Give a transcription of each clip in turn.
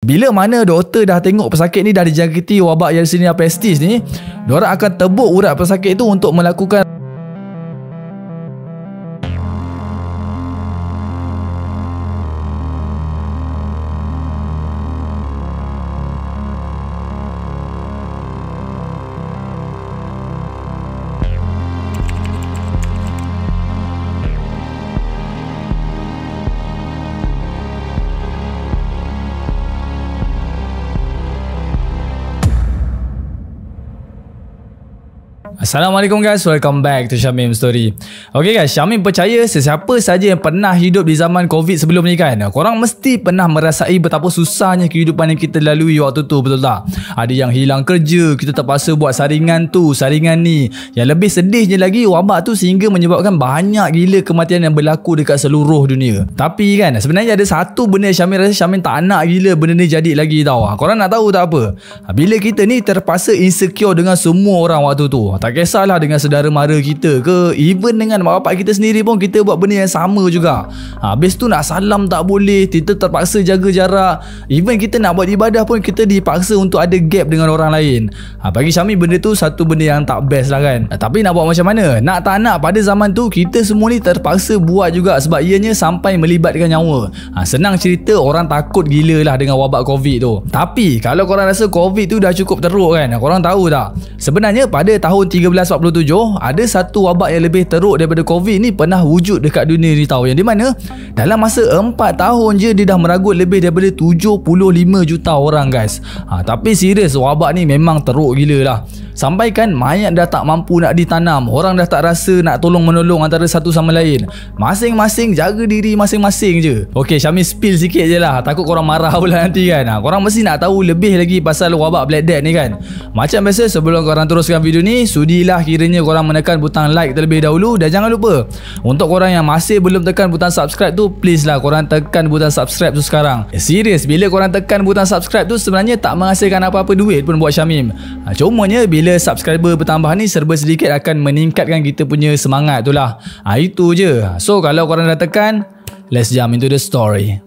Bila mana doktor dah tengok pesakit ni dah dijangkiti wabak Yersinia pestis ni, diorang akan tebuk urat pesakit tu untuk melakukan Assalamualaikum guys, welcome back to Syamim Story. Okay guys, Syamim percaya sesiapa saja yang pernah hidup di zaman Covid sebelum ni kan, korang mesti pernah merasai betapa susahnya kehidupan yang kita lalui waktu tu, betul tak? Ada yang hilang kerja, kita terpaksa buat saringan tu, saringan ni. Yang lebih sedihnya lagi, wabak tu sehingga menyebabkan banyak gila kematian yang berlaku dekat seluruh dunia. Tapi kan, sebenarnya ada satu benda yang Syamim rasa Syamim tak nak gila benda ni jadi lagi tau. Korang nak tahu tak apa? Bila kita ni terpaksa insecure dengan semua orang waktu tu, tak kisahlah dengan saudara mara kita ke, even dengan mak bapak kita sendiri pun kita buat benda yang sama juga. Habis tu nak salam tak boleh, kita terpaksa jaga jarak. Even kita nak buat ibadah pun kita dipaksa untuk ada gap dengan orang lain. Bagi Syamim benda tu satu benda yang tak best lah kan. Tapi nak buat macam mana? Nak tak nak pada zaman tu kita semua ni terpaksa buat juga sebab ianya sampai melibatkan nyawa. Senang cerita orang takut gila lah dengan wabak Covid tu. Tapi kalau korang rasa Covid tu dah cukup teruk kan, korang tahu tak? Sebenarnya pada tahun 1347 ada satu wabak yang lebih teruk daripada Covid ni pernah wujud dekat dunia ni tau, yang di mana dalam masa 4 tahun je dia dah meragut lebih daripada 75 juta orang guys. Tapi serius, wabak ni memang teruk gila lah. Sampaikan mayat dah tak mampu nak ditanam, orang dah tak rasa nak tolong menolong antara satu sama lain. Masing-masing jaga diri masing-masing je. Okay, Syamim spill sikit je lah, takut korang marah pula nanti kan. Korang mesti nak tahu lebih lagi pasal wabak Black Death ni kan. Macam biasa, sebelum korang teruskan video ni, sudilah kiranya korang menekan butang like terlebih dahulu. Dan jangan lupa, untuk korang yang masih belum tekan butang subscribe tu, please lah korang tekan butang subscribe tu sekarang. Serius, bila korang tekan butang subscribe tu sebenarnya tak menghasilkan apa-apa duit pun buat Syamim. Cumanya bila subscriber bertambah ni, serba sedikit akan meningkatkan kita punya semangat tu lah. Itu je. So kalau korang dah tekan, let's jump into the story.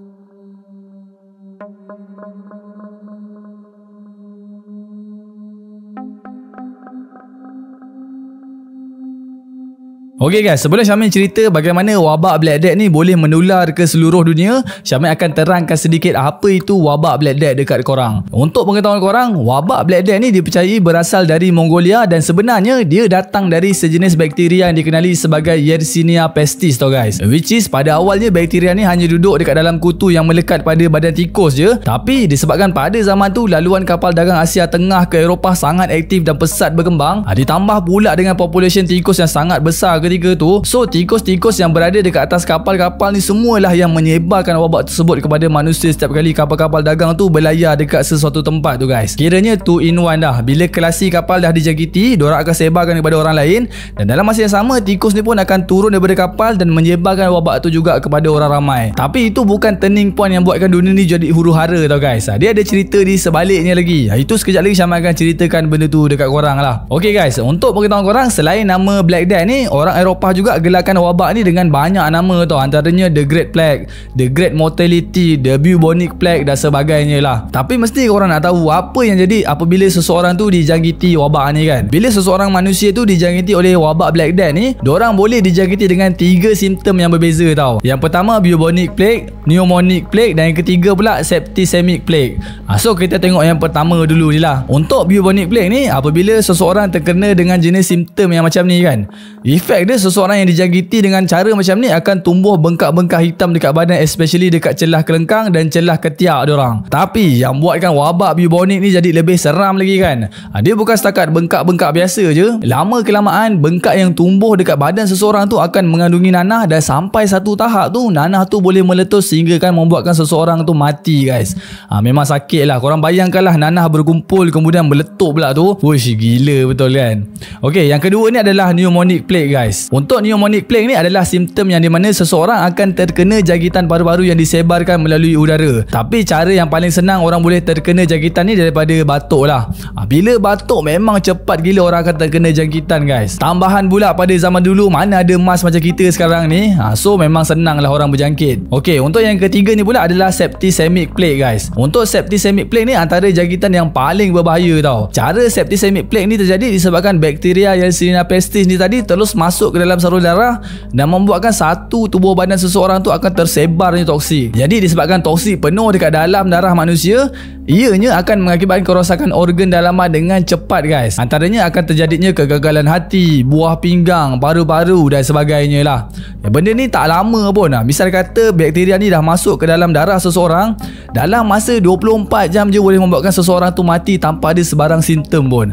Okay guys, sebelum Syamim cerita bagaimana wabak Black Death ni boleh menular ke seluruh dunia, Syamim akan terangkan sedikit apa itu wabak Black Death dekat korang. Untuk pengetahuan korang, wabak Black Death ni dipercayai berasal dari Mongolia dan sebenarnya dia datang dari sejenis bakteria yang dikenali sebagai Yersinia pestis tau guys. Which is pada awalnya bakteria ni hanya duduk dekat dalam kutu yang melekat pada badan tikus je. Tapi disebabkan pada zaman tu laluan kapal dagang Asia Tengah ke Eropah sangat aktif dan pesat berkembang, ditambah pula dengan population tikus yang sangat besar ketika tu, so tikus-tikus yang berada dekat atas kapal-kapal ni semualah yang menyebarkan wabak tersebut kepada manusia setiap kali kapal-kapal dagang tu berlayar dekat sesuatu tempat tu guys. Kiranya 2 in 1 dah. Bila kelasi kapal dah dijangkiti, diorang akan sebarkan kepada orang lain, dan dalam masa yang sama tikus ni pun akan turun daripada kapal dan menyebarkan wabak tu juga kepada orang ramai. Tapi itu bukan turning point yang buatkan dunia ni jadi huru-hara tau guys. Dia ada cerita di sebaliknya lagi. Itu sekejap lagi Syamim akan ceritakan benda tu dekat korang lah. Okay guys, untuk pengetahuan korang, selain nama Black Death ni, orang Eropah juga gelarkan wabak ni dengan banyak nama tau. Antaranya The Great Plague, The Great Mortality, The Bubonic Plague dan sebagainya lah. Tapi mesti korang nak tahu apa yang jadi apabila seseorang tu dijangkiti wabak ni kan. Bila seseorang manusia tu dijangkiti oleh wabak Black Death ni, diorang boleh dijangkiti dengan 3 simptom yang berbeza tau. Yang pertama Bubonic Plague, Pneumonic Plague, dan yang ketiga pula Septicemic Plague. So kita tengok yang pertama dulu je lah. Untuk Bubonic Plague ni, apabila seseorang terkena dengan jenis simptom yang macam ni kan, efek dia seseorang yang dijangkiti dengan cara macam ni akan tumbuh bengkak-bengkak hitam dekat badan, especially dekat celah kelengkang dan celah ketiak diorang. Tapi yang buatkan wabak bubonic ni jadi lebih seram lagi kan, dia bukan setakat bengkak-bengkak biasa je. Lama kelamaan bengkak yang tumbuh dekat badan seseorang tu akan mengandungi nanah, dan sampai satu tahap tu nanah tu boleh meletus sehingga kan membuatkan seseorang tu mati guys. Memang sakit lah. Korang bayangkanlah nanah berkumpul kemudian meletup pula tu. Wush, gila betul kan. Okay, yang kedua ni adalah Pneumonic Plague guys. guys. Untuk pneumonic plague ni adalah simptom yang di mana seseorang akan terkena jangkitan paru-paru yang disebarkan melalui udara. Tapi cara yang paling senang orang boleh terkena jangkitan ni daripada batuk lah. Bila batuk memang cepat gila orang akan terkena jangkitan guys. Tambahan pula pada zaman dulu mana ada mask macam kita sekarang ni. So memang senang lah orang berjangkit. Okey, untuk yang ketiga ni pula adalah septicemic plague guys. Untuk septicemic plague ni antara jangkitan yang paling berbahaya tau. Cara septicemic plague ni terjadi disebabkan bakteria Yersinia pestis ni tadi terus masuk ke dalam saluran darah dan membuatkan satu tubuh badan seseorang tu akan tersebarnya toksik. Jadi disebabkan toksik penuh dekat dalam darah manusia, ianya akan mengakibatkan kerosakan organ dalaman dengan cepat guys. Antaranya akan terjadinya kegagalan hati, buah pinggang, paru-paru dan sebagainya lah. Benda ni tak lama pun lah. Misal kata bakteria ni dah masuk ke dalam darah seseorang, dalam masa 24 jam je boleh membuatkan seseorang tu mati tanpa ada sebarang simptom pun.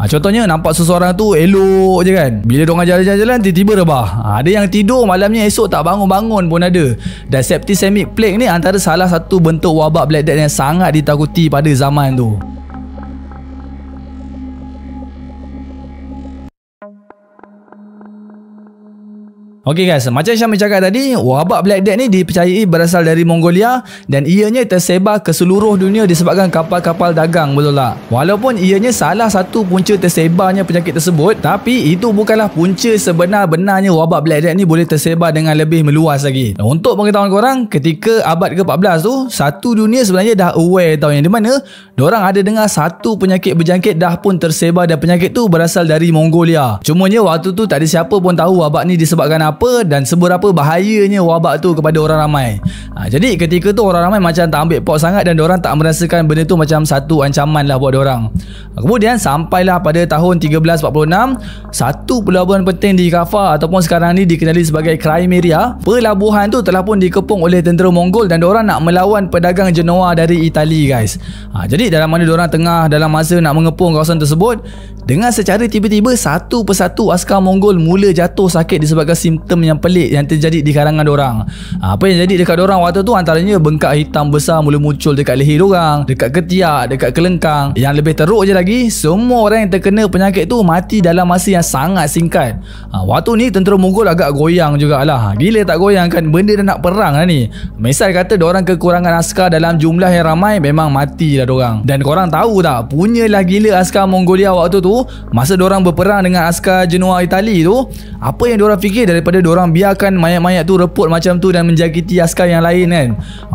Contohnya nampak seseorang tu elok je kan, bila diorang jalan-jalan tiba-tiba rebah. Ada yang tidur malamnya esok tak bangun-bangun pun ada. Dan septicemic plague ni antara salah satu bentuk wabak Black Death yang sangat ditakuti pada zaman tu. Okey guys, macam Syam cakap tadi, wabak Black Death ni dipercayai berasal dari Mongolia dan ianya tersebar ke seluruh dunia disebabkan kapal-kapal dagang, betul tak? Walaupun ianya salah satu punca tersebarnya penyakit tersebut, tapi itu bukanlah punca sebenar-benarnya wabak Black Death ni boleh tersebar dengan lebih meluas lagi. Untuk pengetahuan korang, ketika abad ke-14 tu, satu dunia sebenarnya dah aware tau, yang di mana diorang ada dengar satu penyakit berjangkit dah pun tersebar dan penyakit tu berasal dari Mongolia. Cumanya waktu tu tak ada siapa pun tahu wabak ni disebabkan apa dan seberapa bahayanya wabak tu kepada orang ramai. Jadi ketika tu orang ramai macam tak ambil pot sangat dan diorang tak merasakan benda tu macam satu ancaman lah buat diorang. Kemudian sampailah pada tahun 1346, satu pelabuhan penting di Kaffa ataupun sekarang ni dikenali sebagai Crimea. Pelabuhan tu telah pun dikepung oleh tentera Mongol dan diorang nak melawan pedagang Genoa dari Itali guys. Jadi dalam mana diorang tengah dalam masa nak mengepung kawasan tersebut, dengan secara tiba-tiba satu persatu askar Mongol mula jatuh sakit disebabkan simptom yang pelik yang terjadi di kalangan diorang. Apa yang jadi dekat diorang waktu tu antaranya bengkak hitam besar mula muncul dekat leher diorang, dekat ketiak, dekat kelengkang. Yang lebih teruk je lagi, semua orang yang terkena penyakit tu mati dalam masa yang sangat singkat. Waktu ni tentera Mongol agak goyang jugalah. Gila tak goyang kan, benda dah nak perang lah ni. Misal kata diorang kekurangan askar dalam jumlah yang ramai, memang mati lah diorang. Dan korang tahu tak, punyalah gila askar Mongolia waktu tu, masa diorang berperang dengan askar Genoa Itali tu, apa yang diorang fikir daripada diorang biarkan mayat-mayat tu reput macam tu dan menjangkiti askar yang lain kan.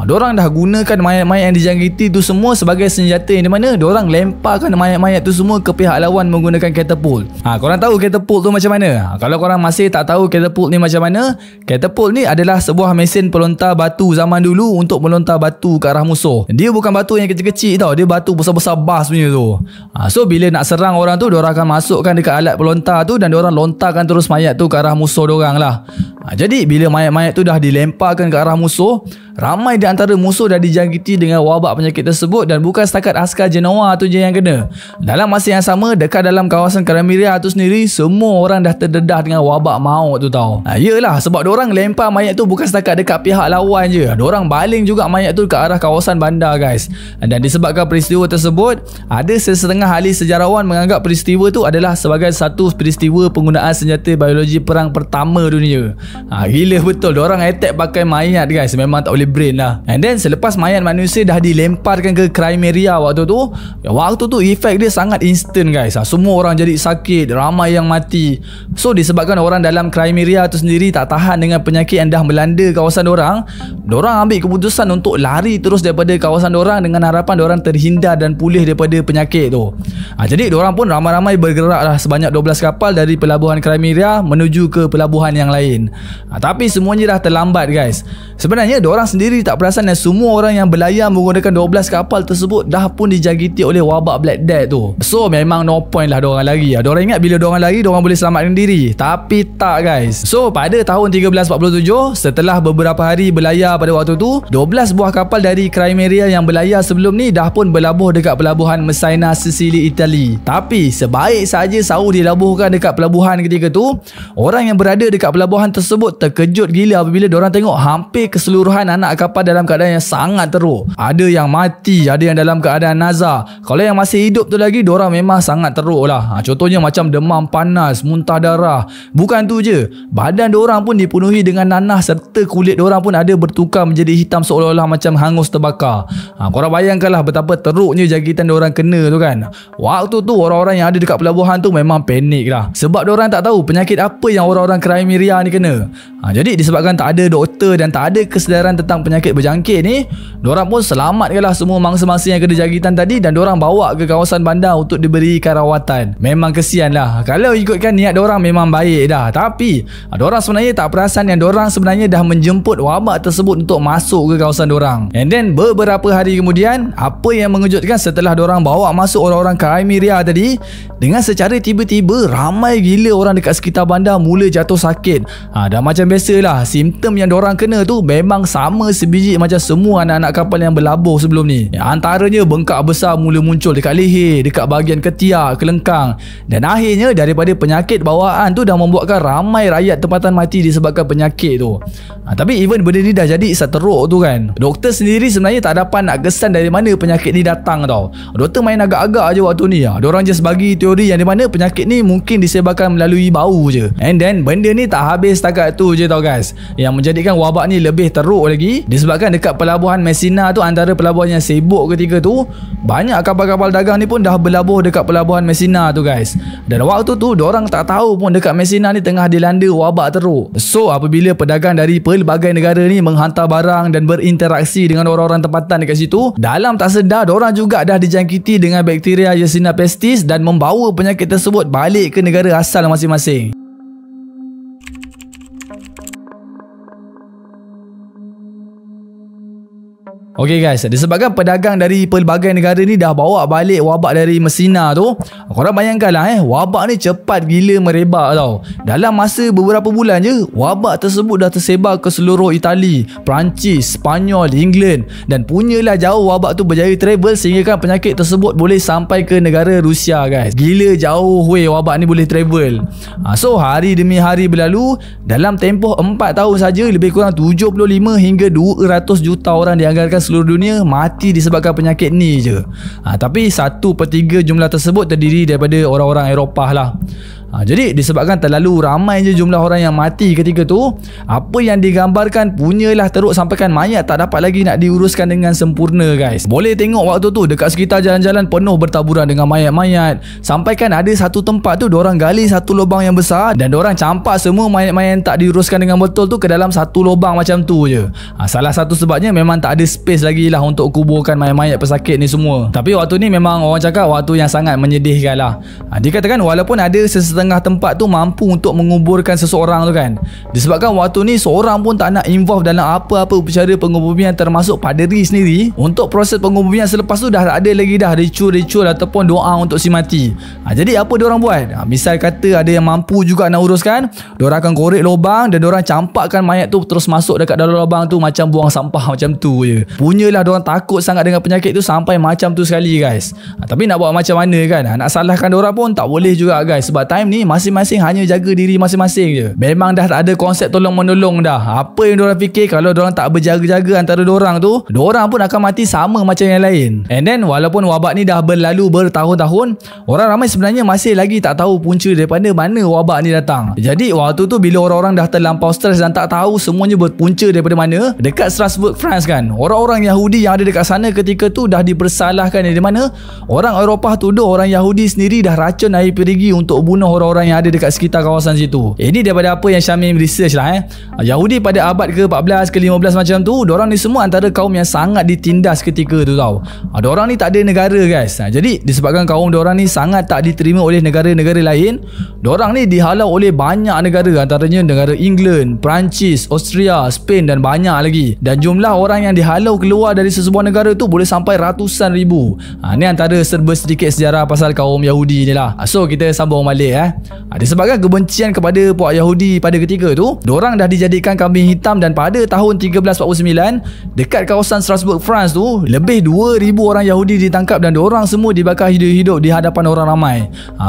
Diorang dah gunakan mayat-mayat yang dijangkiti tu semua sebagai senjata, yang di mana diorang lemparkan mayat-mayat tu semua ke pihak lawan menggunakan catapult. Korang tahu catapult tu macam mana? Kalau korang masih tak tahu catapult ni macam mana, catapult ni adalah sebuah mesin pelontar batu zaman dulu untuk melontar batu ke arah musuh. Dia bukan batu yang kecil-kecil tau, dia batu besar-besar bas punya tu. So bila nak serang orang tu, diorang akan masukkan dekat alat pelontar tu dan diorang lontarkan terus mayat tu ke arah musuh diorang lah. Jadi bila mayat-mayat tu dah dilemparkan ke arah musuh, ramai di antara musuh dah dijangkiti dengan wabak penyakit tersebut dan bukan setakat askar Genoa tu je yang kena. Dalam masa yang sama, dekat dalam kawasan Crimea tu sendiri, semua orang dah terdedah dengan wabak maut tu tau. Yelah, sebab diorang lempar mayat tu bukan setakat dekat pihak lawan je, diorang baling juga mayat tu ke arah kawasan bandar guys. Dan disebabkan peristiwa tersebut, ada sesetengah ahli sejarawan menganggap peristiwa tu adalah sebagai satu peristiwa penggunaan senjata biologi perang pertama dunia. Gila betul, diorang attack pakai mayat guys, memang tak boleh brain lah. And then selepas mayat manusia dah dilemparkan ke Crimea waktu tu efek dia sangat instant guys. Semua orang jadi sakit, ramai yang mati. So disebabkan orang dalam Crimea tu sendiri tak tahan dengan penyakit yang dah melanda kawasan diorang ambil keputusan untuk lari terus daripada kawasan diorang dengan harapan diorang terhindar dan pulih daripada penyakit tu. Jadi diorang pun ramai-ramai bergerak lah, sebanyak 12 kapal dari pelabuhan Crimea menuju ke pelabuhan yang lain. Tapi semuanya dah terlambat guys. Sebenarnya diorang sendiri tak perasan dan semua orang yang berlayar menggunakan 12 kapal tersebut dah pun dijangkiti oleh wabak Black Death tu. So memang no point lah diorang lari. Diorang ingat bila diorang lari diorang boleh selamatkan diri, tapi tak guys. So pada tahun 1347, setelah beberapa hari berlayar pada waktu tu, 12 buah kapal dari Crimea yang berlayar sebelum ni dah pun berlabuh dekat pelabuhan Messina, Sicily, Itali. Tapi sebaik saja sahur dilabuhkan dekat pelabuhan ketika tu, orang yang berada dekat pelabuhan tersebut tersebut terkejut gila apabila diorang tengok hampir keseluruhan anak kapal dalam keadaan yang sangat teruk. Ada yang mati, ada yang dalam keadaan nazar. Kalau yang masih hidup tu lagi, diorang memang sangat teruk lah. Contohnya macam demam panas, muntah darah. Bukan tu je, badan diorang pun dipenuhi dengan nanah serta kulit diorang pun ada bertukar menjadi hitam seolah-olah macam hangus terbakar. Korang bayangkanlah betapa teruknya jangkitan diorang kena tu kan. Waktu tu orang-orang yang ada dekat pelabuhan tu memang panik lah, sebab diorang tak tahu penyakit apa yang orang-orang Crimea ni kena. Jadi disebabkan tak ada doktor dan tak ada kesedaran tentang penyakit berjangkit ni, diorang pun selamatkanlah semua mangsa-mangsa yang kena jangkitan tadi dan diorang bawa ke kawasan bandar untuk diberikan rawatan. Memang kesian lah. Kalau ikutkan niat diorang memang baik dah, tapi diorang sebenarnya tak perasan yang diorang sebenarnya dah menjemput wabak tersebut untuk masuk ke kawasan diorang. And then beberapa hari kemudian, apa yang mengejutkan setelah diorang bawa masuk orang-orang Crimea tadi, dengan secara tiba-tiba ramai gila orang dekat sekitar bandar mula jatuh sakit. Dan macam biasalah, simptom yang diorang kena tu memang sama sebiji macam semua anak-anak kapal yang berlabuh sebelum ni. Antaranya bengkak besar mula muncul dekat leher, dekat bahagian ketiak, kelengkang, dan akhirnya daripada penyakit bawaan tu dah membuatkan ramai rakyat tempatan mati disebabkan penyakit tu. Tapi even benda ni dah jadi seteruk tu kan, doktor sendiri sebenarnya tak dapat nak kesan dari mana penyakit ni datang tau. Doktor main agak-agak je waktu ni. Diorang just bagi teori yang di mana penyakit ni mungkin disebarkan melalui bau je. And then benda ni tak habis setakat tu je tau guys. Yang menjadikan wabak ni lebih teruk lagi disebabkan dekat pelabuhan Messina tu, antara pelabuhan yang sibuk ketika tu, banyak kapal-kapal dagang ni pun dah berlabuh dekat pelabuhan Messina tu guys. Dan waktu tu diorang tak tahu pun dekat Messina ni tengah dilanda wabak teruk. So apabila pedagang dari pelbagai negara ni menghantar barang dan berinteraksi dengan orang-orang tempatan dekat situ, dalam tak sedar diorang juga dah dijangkiti dengan bakteria Yersinia pestis dan membawa penyakit tersebut balik ke negara asal masing-masing. Okey guys, disebabkan pedagang dari pelbagai negara ni dah bawa balik wabak dari Messina tu, korang bayangkanlah wabak ni cepat gila merebak tau. Dalam masa beberapa bulan je, wabak tersebut dah tersebar ke seluruh Itali, Perancis, Spanyol, England, dan punyalah jauh wabak tu berjaya travel sehingga kan penyakit tersebut boleh sampai ke negara Rusia guys. Gila jauh weh wabak ni boleh travel. So hari demi hari berlalu, dalam tempoh 4 tahun saja lebih kurang 75 hingga 200 juta orang dianggarkan seluruh dunia mati disebabkan penyakit ni je. Tapi 1/3 jumlah tersebut terdiri daripada orang-orang Eropah lah. Jadi disebabkan terlalu ramai je jumlah orang yang mati ketika tu, apa yang digambarkan punyalah teruk sampaikan mayat tak dapat lagi nak diuruskan dengan sempurna guys. Boleh tengok waktu tu dekat sekitar jalan-jalan penuh bertaburan dengan mayat-mayat. Sampaikan ada satu tempat tu diorang gali satu lubang yang besar dan diorang campak semua mayat-mayat yang tak diuruskan dengan betul tu ke dalam satu lubang macam tu je. Salah satu sebabnya memang tak ada space lagi lah untuk kuburkan mayat-mayat pesakit ni semua. Tapi waktu ni memang orang cakap waktu yang sangat menyedihkan lah. Dikatakan walaupun ada setengah tempat tu mampu untuk menguburkan seseorang tu kan, disebabkan waktu ni seorang pun tak nak involve dalam apa-apa upacara penguburan termasuk paderi sendiri. Untuk proses penguburan selepas tu dah tak ada lagi dah ritual ataupun doa untuk si mati. Jadi apa diorang buat? Misal kata ada yang mampu juga nak uruskan, diorang akan korek lubang dan diorang campakkan mayat tu terus masuk dekat dalam lubang tu macam buang sampah macam tu je. Punyalah diorang takut sangat dengan penyakit tu sampai macam tu sekali guys. Tapi nak buat macam mana kan, nak salahkan diorang pun tak boleh juga guys, sebab time ni masing-masing hanya jaga diri masing-masing je. Memang dah tak ada konsep tolong-menolong dah. Apa yang diorang fikir, kalau diorang tak berjaga-jaga antara diorang tu, diorang pun akan mati sama macam yang lain. And then walaupun wabak ni dah berlalu bertahun-tahun, orang ramai sebenarnya masih lagi tak tahu punca daripada mana wabak ni datang. Jadi waktu tu bila orang-orang dah terlampau stres dan tak tahu semuanya berpunca daripada mana, dekat Strasbourg, France kan, orang-orang Yahudi yang ada dekat sana ketika tu dah dipersalahkan dari mana orang Eropah tuduh orang Yahudi sendiri dah racun air perigi untuk bunuh orang-orang yang ada dekat sekitar kawasan situ. Ini daripada apa yang Syamim research lah Yahudi pada abad ke-14 ke-15 macam tu, diorang ni semua antara kaum yang sangat ditindas ketika tu tau. Diorang ni tak ada negara guys. Jadi disebabkan kaum diorang ni sangat tak diterima oleh negara-negara lain, diorang ni dihalau oleh banyak negara, antaranya negara England, Perancis, Austria, Spain dan banyak lagi. Dan jumlah orang yang dihalau keluar dari sesebuah negara tu boleh sampai ratusan ribu. Ni antara serba sedikit sejarah pasal kaum Yahudi ni lah. So kita sambung balik Disebabkan kebencian kepada puak Yahudi pada ketika tu, diorang dah dijadikan kambing hitam, dan pada tahun 1349 dekat kawasan Strasbourg, France tu, lebih 2,000 orang Yahudi ditangkap dan diorang semua dibakar hidup-hidup di hadapan orang ramai.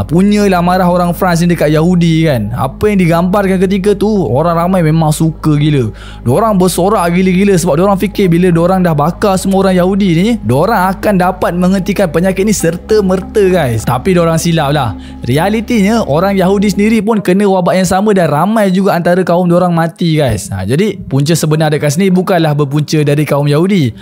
Punyalah marah orang France ni dekat Yahudi kan. Apa yang digambarkan ketika tu, orang ramai memang suka gila. Diorang bersorak gila-gila sebab diorang fikir bila diorang dah bakar semua orang Yahudi ni, diorang akan dapat menghentikan penyakit ni serta-merta guys. Tapi diorang silap lah. Realitinya orang Yahudi sendiri pun kena wabak yang sama dan ramai juga antara kaum diorang mati guys. Jadi punca sebenar dekat sini bukanlah berpunca dari kaum Yahudi.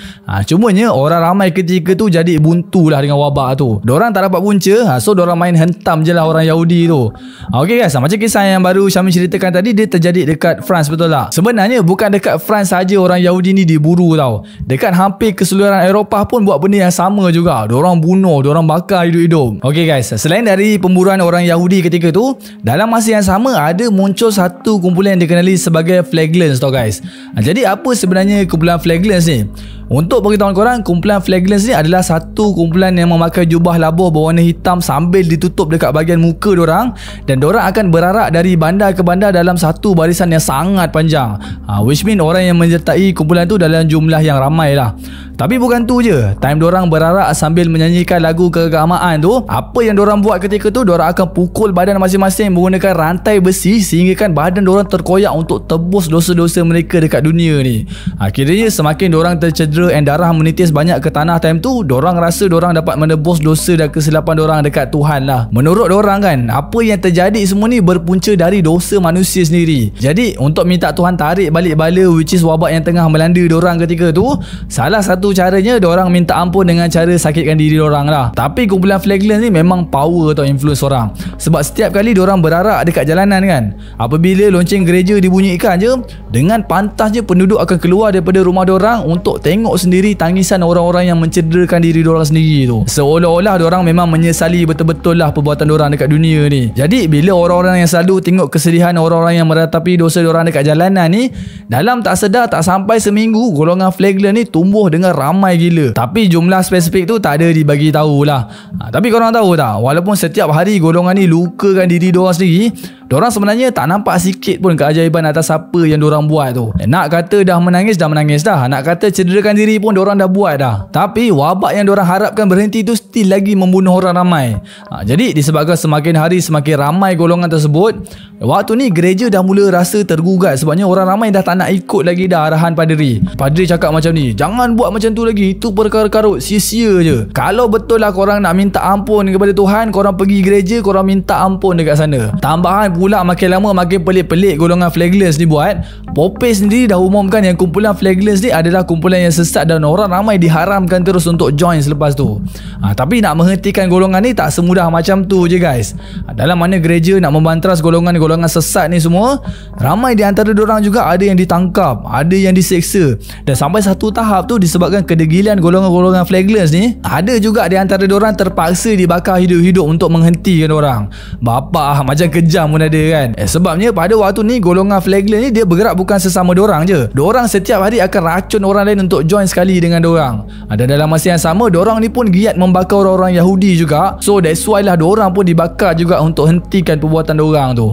Cumanya orang ramai ketika tu jadi buntu lah dengan wabak tu. Diorang tak dapat punca, so diorang main hentam je lah orang Yahudi tu. Okay guys, macam kisah yang baru Syamil ceritakan tadi, dia terjadi dekat France, betul tak? Sebenarnya bukan dekat France saja orang Yahudi ni diburu tau. Dekat hampir keseluruhan Eropah pun buat benda yang sama juga. Diorang bunuh, diorang bakar hidup-hidup. Okay guys, selain dari pemburuan orang Yahudi ketika tu, dalam masa yang sama ada muncul satu kumpulan yang dikenali sebagai Flagellands tau guys. Jadi apa sebenarnya kumpulan Flagellands ni? Untuk beritahu korang, kumpulan Flagellands ni adalah satu kumpulan yang memakai jubah labuh berwarna hitam sambil ditutup dekat bahagian muka diorang, dan diorang akan berarak dari bandar ke bandar dalam satu barisan yang sangat panjang. Which mean orang yang menyertai kumpulan tu dalam jumlah yang ramai lah. Tapi bukan tu je, time diorang berarak sambil menyanyikan lagu keagamaan tu, apa yang diorang buat ketika tu, diorang akan pukul badan masing-masing menggunakan rantai besi sehingga kan badan diorang terkoyak untuk tebus dosa-dosa mereka dekat dunia ni. Akhirnya semakin diorang tercedera and darah menitis banyak ke tanah time tu, diorang rasa diorang dapat menebus dosa dan kesilapan diorang dekat Tuhan lah. Menurut diorang kan, apa yang terjadi semua ni berpunca dari dosa manusia sendiri. Jadi untuk minta Tuhan tarik balik bala, which is wabak yang tengah melanda diorang ketika tu, salah satu caranya diorang minta ampun dengan cara sakitkan diri diorang lah. Tapi kumpulan Flagellands ni memang power atau influence orang. Sebab setiap kali diorang berarak dekat jalanan kan, apabila lonceng gereja dibunyikan je, dengan pantasnya penduduk akan keluar daripada rumah diorang untuk tengok sendiri tangisan orang-orang yang mencederakan diri diorang sendiri tu. Seolah-olah diorang memang menyesali betul-betul lah perbuatan diorang dekat dunia ni. Jadi bila orang-orang yang selalu tengok kesedihan orang-orang yang meratapi dosa diorang dekat jalanan ni, dalam tak sedar tak sampai seminggu, golongan Flagellands ni tumbuh dengan ramai gila. Tapi jumlah spesifik tu tak ada dibagi tahu lah. Tapi korang tahu tak, walaupun setiap hari golongan ni lukakan diri diorang sendiri, diorang sebenarnya tak nampak sikit pun keajaiban atas apa yang diorang buat tu. Nak kata dah menangis dah. Nak kata cederakan diri pun diorang dah buat dah. Tapi wabak yang diorang harapkan berhenti tu still lagi membunuh orang ramai. Jadi disebabkan semakin hari semakin ramai golongan tersebut, waktu ni gereja dah mula rasa tergugat sebabnya orang ramai dah tak nak ikut lagi dah arahan padri. Padri cakap macam ni, jangan buat macam tu lagi, itu perkara karut, sia-sia je. Kalau betul lah korang nak minta ampun kepada Tuhan, korang pergi gereja, korang minta ampun dekat sana. Tambahan pula makin lama makin pelik-pelik golongan Flagellands ni buat. Pope sendiri dah umumkan yang kumpulan Flagellands ni adalah kumpulan yang sesat dan orang ramai diharamkan terus untuk join selepas tu. Tapi nak menghentikan golongan ni tak semudah macam tu je guys. Dalam mana gereja nak membantras golongan-golongan sesat ni semua, ramai di antara diorang juga ada yang ditangkap, ada yang diseksa, dan sampai satu tahap tu disebabkan kedegilan golongan-golongan Flagellands ni, ada juga di antara diorang terpaksa dibakar hidup-hidup untuk menghentikan diorang. Bapak macam kejam pun ada kan. Sebabnya pada waktu ni golongan Flagellands ni dia bergerak bukan sesama diorang je. Diorang setiap hari akan racun orang lain untuk join sekali dengan diorang. Dan dalam masa yang sama diorang ni pun giat membakar orang-orang Yahudi juga. So that's why lah diorang pun dibakar juga untuk hentikan perbuatan diorang tu.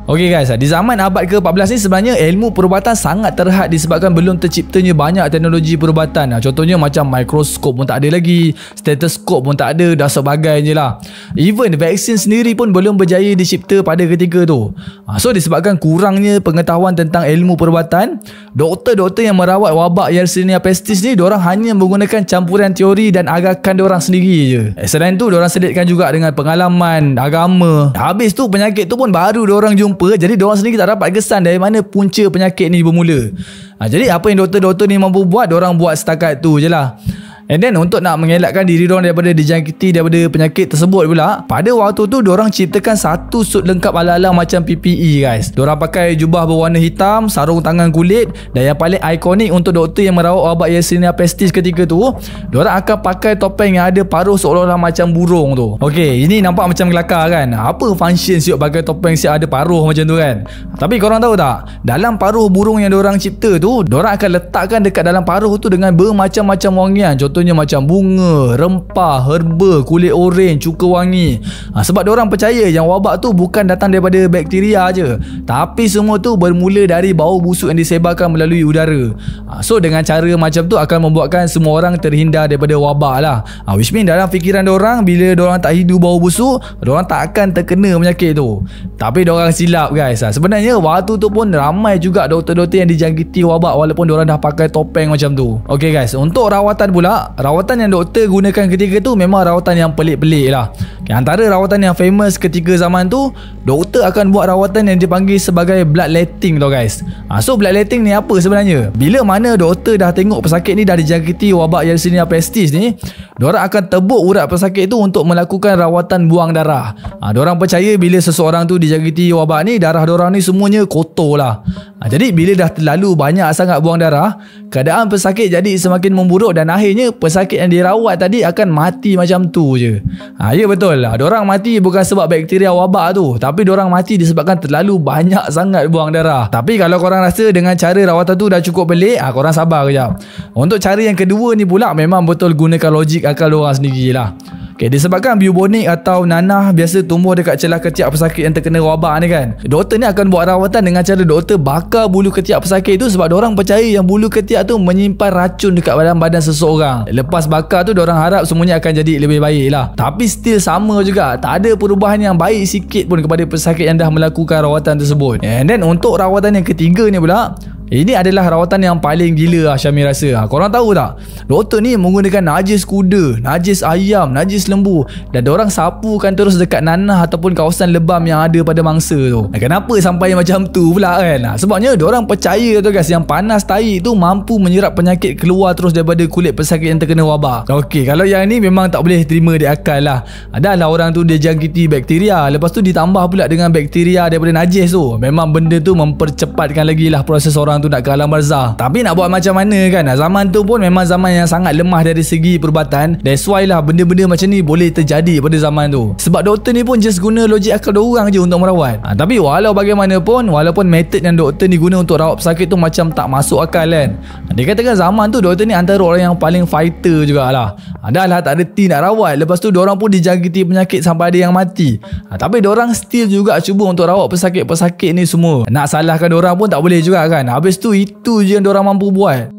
Okey guys, di zaman abad ke-14 ni sebenarnya ilmu perubatan sangat terhad disebabkan belum terciptanya banyak teknologi perubatan. Contohnya macam mikroskop pun tak ada lagi, stetoskop pun tak ada, dan sebagainya lah. Even vaksin sendiri pun belum berjaya dicipta pada ketika tu. So disebabkan kurangnya pengetahuan tentang ilmu perubatan, doktor-doktor yang merawat wabak Yersinia pestis ni, diorang hanya menggunakan campuran teori dan agakan diorang sendiri je. Selain tu diorang selitkan juga dengan pengalaman, agama. Habis tu penyakit tu pun baru diorang jumpa. Jadi diorang sendiri tak dapat kesan dari mana punca penyakit ni bermula. Jadi apa yang doktor-doktor ni mampu buat, diorang buat setakat tu je lah. And then untuk nak mengelakkan diri diorang daripada dijangkiti daripada penyakit tersebut pula, pada waktu tu diorang ciptakan satu suit lengkap ala-ala macam PPE guys. Diorang pakai jubah berwarna hitam, sarung tangan kulit, dan yang paling ikonik untuk doktor yang merawat wabak Yersinia pestis ketika tu, diorang akan pakai topeng yang ada paruh seolah-olah macam burung tu. Okay, ini nampak macam kelakar kan? Apa function siap pakai topeng siap ada paruh macam tu kan? Tapi korang tahu tak, dalam paruh burung yang diorang cipta tu, diorang akan letakkan dekat dalam paruh tu dengan bermacam-macam wangian. Contohnya macam bunga, rempah, herba, kulit oren, cuka wangi. Sebab diorang percaya yang wabak tu bukan datang daripada bakteria je, tapi semua tu bermula dari bau busuk yang disebarkan melalui udara. So dengan cara macam tu akan membuatkan semua orang terhindar daripada wabak lah. Which mean dalam fikiran diorang, bila diorang tak hidu bau busuk, diorang tak akan terkena penyakit tu. Tapi diorang silap guys. Sebenarnya waktu tu pun ramai juga doktor-doktor yang dijangkiti wabak walaupun diorang dah pakai topeng macam tu. Okay guys, untuk rawatan pula, rawatan yang doktor gunakan ketika tu memang rawatan yang pelik-pelik lah. Antara rawatan yang famous ketika zaman tu, doktor akan buat rawatan yang dipanggil sebagai bloodletting tau guys. So bloodletting ni apa sebenarnya? Bila mana doktor dah tengok pesakit ni dah dijangkiti wabak Yersinia pestis ni, diorang akan tebuk urat pesakit tu untuk melakukan rawatan buang darah. Diorang percaya bila seseorang tu dijangkiti wabak ni, darah diorang ni semuanya kotor lah. Jadi bila dah terlalu banyak sangat buang darah, keadaan pesakit jadi semakin memburuk dan akhirnya pesakit yang dirawat tadi akan mati macam tu je. Ya betul lah, diorang mati bukan sebab bakteria wabak tu, tapi diorang mati disebabkan terlalu banyak sangat buang darah. Tapi kalau korang rasa dengan cara rawatan tu dah cukup pelik, korang sabar kejap. Untuk cara yang kedua ni pula memang betul gunakan logik akal diorang sendiri lah. Okay, disebabkan bubonic atau nanah biasa tumbuh dekat celah ketiak pesakit yang terkena wabak ni kan, doktor ni akan buat rawatan dengan cara doktor bakar bulu ketiak pesakit tu, sebab diorang percaya yang bulu ketiak tu menyimpan racun dekat badan seseorang. Lepas bakar tu diorang harap semuanya akan jadi lebih baik lah. Tapi still sama juga, tak ada perubahan yang baik sikit pun kepada pesakit yang dah melakukan rawatan tersebut. And then untuk rawatan yang ketiga ni pula, ini adalah rawatan yang paling gila lah Syamir rasa. Korang tahu tak, doktor ni menggunakan najis kuda, najis ayam, najis lembu, dan diorang sapukan terus dekat nanah ataupun kawasan lebam yang ada pada mangsa tu. Kenapa sampai macam tu pula kan? Sebabnya diorang percaya tu guys, yang panas tahi tu mampu menyerap penyakit keluar terus daripada kulit pesakit yang terkena wabak. Okey, kalau yang ni memang tak boleh terima di akal lah. Adalah orang tu dia jangkiti bakteria, lepas tu ditambah pula dengan bakteria daripada najis tu. Memang benda tu mempercepatkan lagi lah proses orang tu nak ke alam barzah. Tapi nak buat macam mana kan, zaman tu pun memang zaman yang sangat lemah dari segi perubatan. That's why lah benda-benda macam ni boleh terjadi pada zaman tu. Sebab doktor ni pun just guna logik akal diorang je untuk merawat. Tapi walau bagaimanapun, walaupun metod yang doktor ni guna untuk rawat pesakit tu macam tak masuk akal kan, dia katakan zaman tu doktor ni antara orang yang paling fighter jugalah. Adalah tak reti nak rawat, lepas tu diorang pun dijangkiti penyakit sampai ada yang mati. Tapi diorang still juga cuba untuk rawat pesakit-pesakit ni semua. Nak salahkan diorang pun tak boleh juga kan. Habis tu itu je yang diorang mampu buat.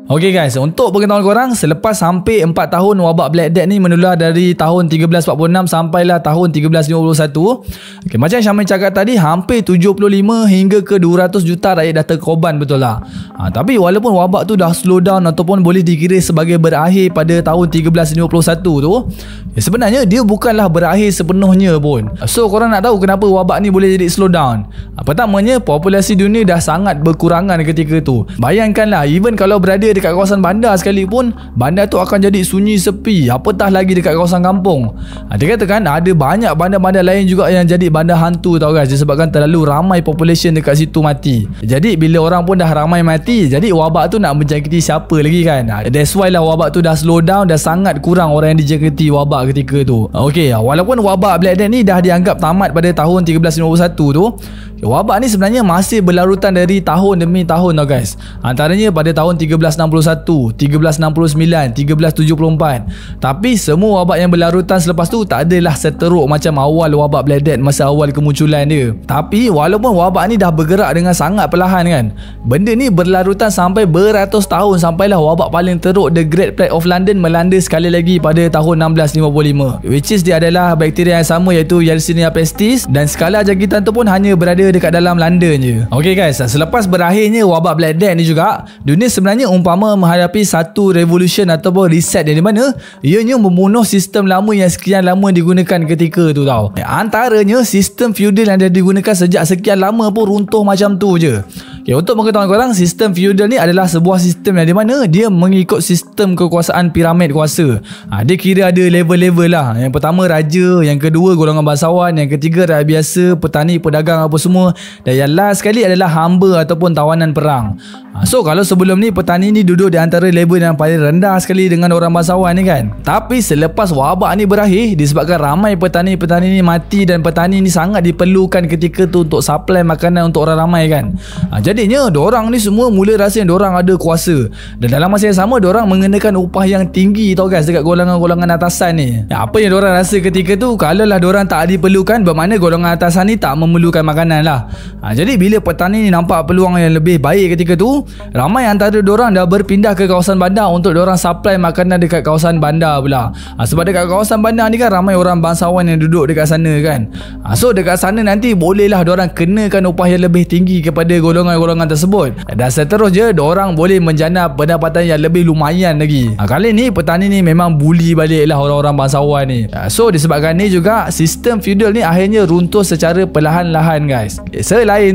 Okay guys, untuk pengetahuan korang, selepas hampir 4 tahun wabak Black Death ni menular dari tahun 1346 sampailah tahun 1351. Okay, macam Syamil cakap tadi, hampir 75 hingga ke 200 juta rakyat dah terkorban, betul lah. Tapi walaupun wabak tu dah slow down ataupun boleh dikira sebagai berakhir pada tahun 1351 tu, sebenarnya dia bukanlah berakhir sepenuhnya pun. So korang nak tahu kenapa wabak ni boleh jadi slow down? Pertamanya, populasi dunia dah sangat berkurangan ketika tu. Bayangkanlah, even kalau berada dekat kawasan bandar sekalipun, bandar tu akan jadi sunyi sepi, apatah lagi dekat kawasan kampung. Dia katakan ada banyak bandar-bandar lain juga yang jadi bandar hantu tau guys, disebabkan terlalu ramai population dekat situ mati. Jadi bila orang pun dah ramai mati, jadi wabak tu nak menjangkiti siapa lagi kan? That's why lah wabak tu dah slow down, dah sangat kurang orang yang dijangkiti wabak ketika tu. Okay, walaupun wabak Black Death ni dah dianggap tamat pada tahun 1351 tu, wabak ni sebenarnya masih berlarutan dari tahun demi tahun tau guys. Antaranya pada tahun 1361, 1369, 1374. Tapi semua wabak yang berlarutan selepas tu tak adalah seteruk macam awal wabak Black Death masa awal kemunculan dia. Tapi walaupun wabak ni dah bergerak dengan sangat perlahan kan, benda ni berlarutan sampai beratus tahun, sampailah wabak paling teruk The Great Plague of London melanda sekali lagi pada tahun 1655, which is dia adalah bakteria yang sama iaitu Yersinia pestis, dan skala jangkitan tu pun hanya berada dekat dalam London je. Okay guys, selepas berakhirnya wabak Black Death ni juga, dunia sebenarnya umpama menghadapi satu revolution ataupun reset yang di mana ianya membunuh sistem lama yang sekian lama digunakan ketika tu tau. Antaranya sistem feudal yang dah digunakan sejak sekian lama pun runtuh macam tu je. Okay, untuk pengetahuan korang, sistem feudal ni adalah sebuah sistem yang di mana dia mengikut sistem kekuasaan piramid kuasa. Dia kira ada level-level lah. Yang pertama raja, yang kedua golongan bangsawan, yang ketiga rakyat biasa, petani, pedagang apa semua, dan yang last sekali adalah hamba ataupun tawanan perang. So kalau sebelum ni petani ni duduk di antara level yang paling rendah sekali dengan orang bangsawan ni kan. Tapi selepas wabak ni berakhir, disebabkan ramai petani-petani ni mati dan petani ni sangat diperlukan ketika tu untuk supply makanan untuk orang ramai kan. Jadinya diorang ni semua mula rasa yang diorang ada kuasa. Dan dalam masa yang sama diorang mengenakan upah yang tinggi tau guys dekat golongan-golongan atasan ni. Apa yang diorang rasa ketika tu, kalau lah diorang tak diperlukan, bermakna golongan atasan ni tak memerlukan makanan lah. Jadi bila petani ni nampak peluang yang lebih baik ketika tu, ramai antara diorang dah berpindah ke kawasan bandar untuk diorang supply makanan dekat kawasan bandar pula. Sebab dekat kawasan bandar ni kan ramai orang bangsawan yang duduk dekat sana kan. So dekat sana nanti bolehlah diorang kenakan upah yang lebih tinggi kepada golongan-golongan tersebut. Dan seterusnya diorang boleh menjana pendapatan yang lebih lumayan lagi. Kali ni petani ni memang bully balik lah orang-orang bangsawan ni. So disebabkan ni juga sistem feudal ni akhirnya runtuh secara perlahan-lahan guys. Selain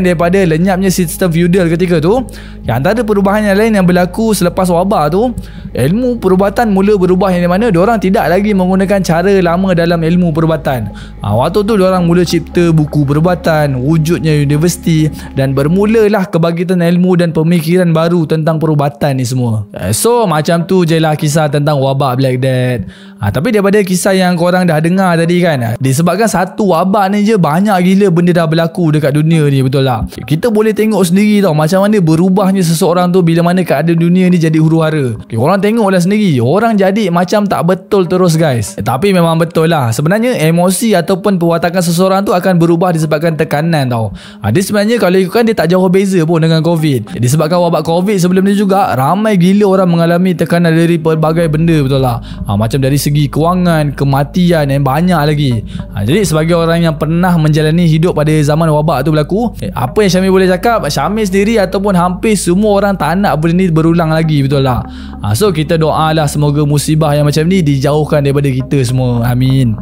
daripada lenyapnya sistem feudal ketika tu, yang antara perubahan yang lain yang berlaku selepas wabak tu, ilmu perubatan mula berubah, yang di mana diorang tidak lagi menggunakan cara lama dalam ilmu perubatan. Waktu tu diorang mula cipta buku perubatan, wujudnya universiti, dan bermulalah kebangkitan ilmu dan pemikiran baru tentang perubatan ni semua. So macam tu je lah kisah tentang wabak Black Death. Tapi daripada kisah yang korang dah dengar tadi kan, disebabkan satu wabak ni je banyak gila benda dah berlaku dekat dunia ni, betul tak? Kita boleh tengok sendiri tau macam mana berubahnya seseorang tu bila mana keadaan dunia ni jadi huru-hara. Korang tengoklah sendiri, orang jadi macam tak betul terus guys. Tapi memang betul lah, sebenarnya emosi ataupun perwatakan seseorang tu akan berubah disebabkan tekanan tau. Dia sebenarnya kalau ikutkan dia tak jauh beza pun dengan COVID. Disebabkan wabak COVID sebelum ni juga, ramai gila orang mengalami tekanan dari pelbagai benda, betul tak? Macam dari segi kewangan, kematian yang banyak lagi. Jadi sebagai orang yang pernah menjalani hidup pada zaman wabak tu berlaku, apa yang Syamil boleh cakap, Syamil sendiri ataupun hampir semua orang tak nak benda ni berulang lagi, betul tak? So kita doalah semoga musibah yang macam ni dijauhkan daripada kita semua. Amin.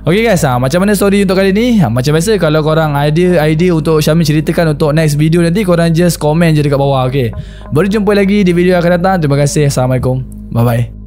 Okay guys, macam mana story untuk kali ni? Macam biasa, kalau korang idea untuk Syamil ceritakan untuk next video nanti, korang just komen je dekat bawah. Okay, berjumpa lagi di video yang akan datang. Terima kasih. Assalamualaikum. Bye bye.